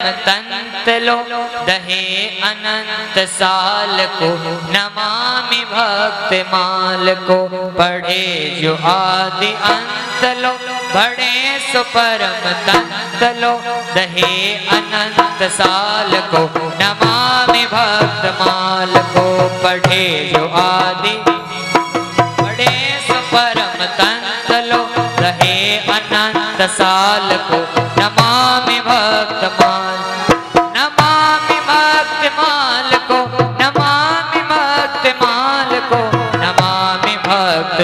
तंत लो दहे अनंत साल को, नमामि भक्त माल को। पढ़े जो आदि अंत लो बड़े सुपरम तंत लो, दहे अनंत साल को, नमामि भक्त माल को। पढ़े जो आदि बड़े सुपरम तंत लो, दहे अनंत साल को, नमामि भक्त माल। नमामि भक्त माल को, नमामि भक्त माल को, नमामि भक्त,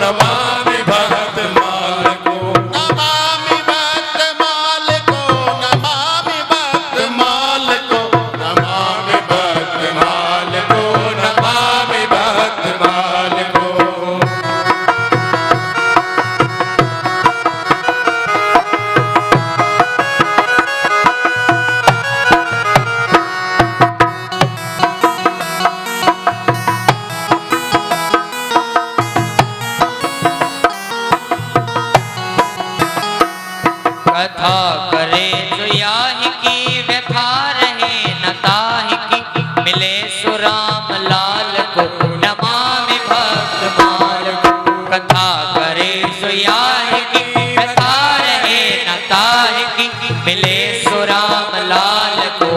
नमामि भक्त माल को, नमामि भक्त माल को, नमामि भक्त माल को, नमामि भक्त माल को, नमामि भक्त माल को। कथा करे जो याहि की, व्यथा रहे न ताहि की, मिले सुराम लाल को, नमामि भक्त माल को। कथा करे जो याहि की, व्यथा रहे न ताहि की, मिले सुराम लाल को,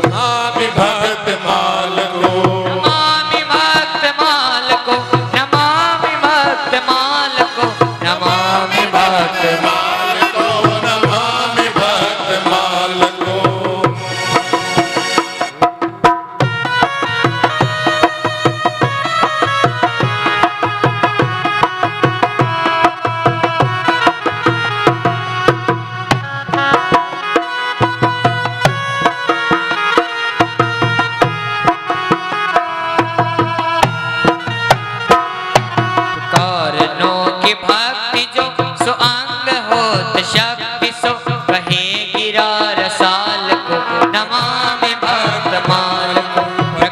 नमामि भक्त माल को, नमामि भक्त माल को, नमामि भक्त माल को, नमामि भक्त माल को, नमामि भक्त माल को। कारणों की भक्ति जो सो अंग होत शक्ति सो, कहे गिरा रसाल को, नमामि भक्त माल को।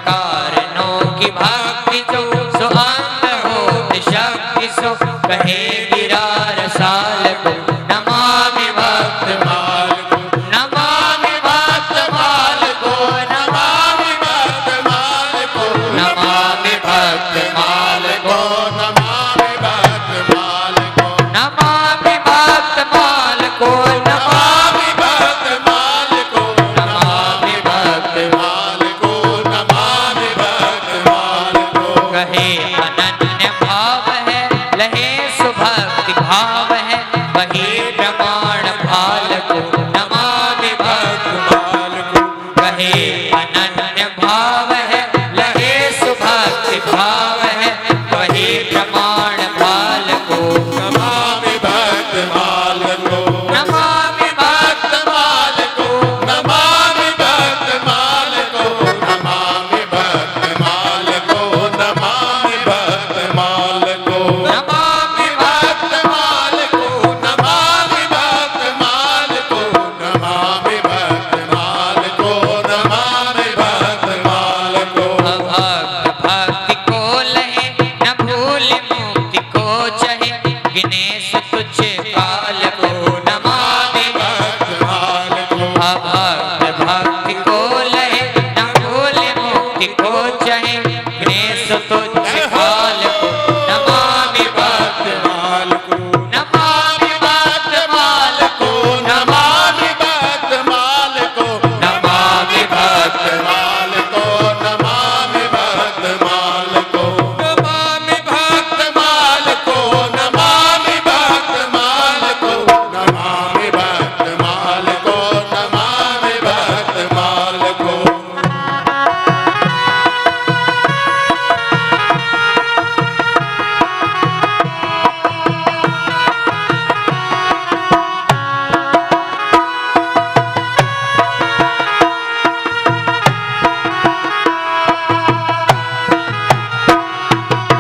कारणों की भक्ति जो सो अंग होत शक्ति सो, कहे गिरा रसाल को, नमामि भक्त माल को, नमामि भक्त माल को, नमामि भक्त माल को, नमामि भक्त माल को, नमामि भक्त माल को, नमामि भक्त माल को, नमामि भक्त माल को, नमामि भक्त माल को, नमामि भक्त माल को। कहे अनन्य भाव है, लहे सुभक्ति भाव है, वही प्रमाण भाल को, नमामि भक्त माल को, कहे अनन्य भाव है, लहे सुभक्ति भाव है, वही प्रमाण भाल को, नमामि भक्त माल को, नमामि भक्त माल को, नमामि भक्त माल को, नमामि भक्त माल को, नमामि भक्त माल को, नमामि भक्त माल को, नमामि भक्त माल को, नमामि भक्त माल को, नमामि भक्त माल को। भक्त भक्ति को लहे न भूल मुक्ति को चहे, गिनेश तुझ काल को, नमामि भक्त माल को, भक्त भक्ति को लहे न भूल मुक्ति को चहे, गिनेश तुझ काल को, नमामि भक्त माल को, नमामि भक्त माल को, नमामि भक्त माल को, नमामि भक्त माल को, नमामि भक्त माल को, नमामि भक्त माल को, नमामि भक्त माल को, नमामि भक्त माल को, नमामि भक्त माल को।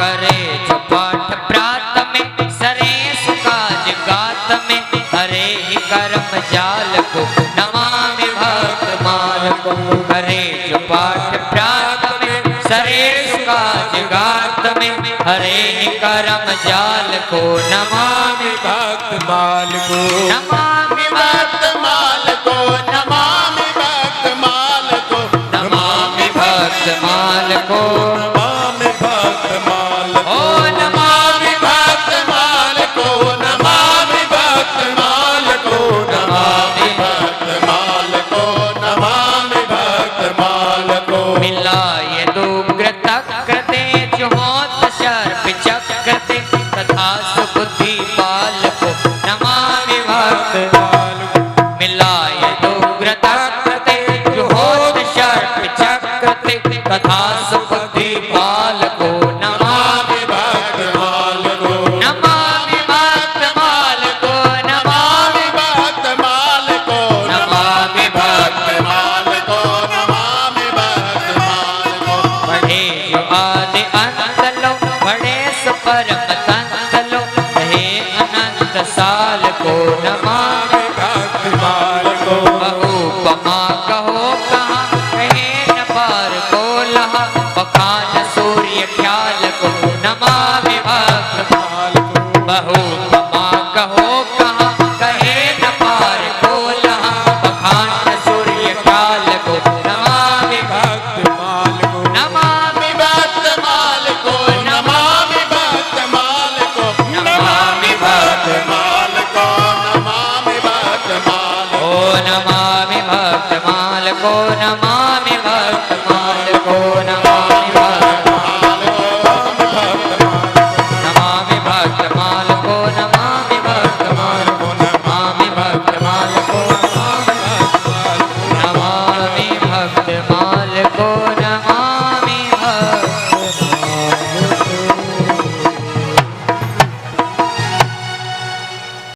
करे जो पाठ प्रात में, सरे सुकाज गात में, हरे ही कर्म जाल को, नमामि भक्त माल को। करे जो पाठ प्रात में, सरे सुकाज गात में, हरे ही कर्म जाल को, नमामि भक्त माल को, नमामि भक्त माल को, तक्रते जुहोत सर्प चक्रते कथा सुख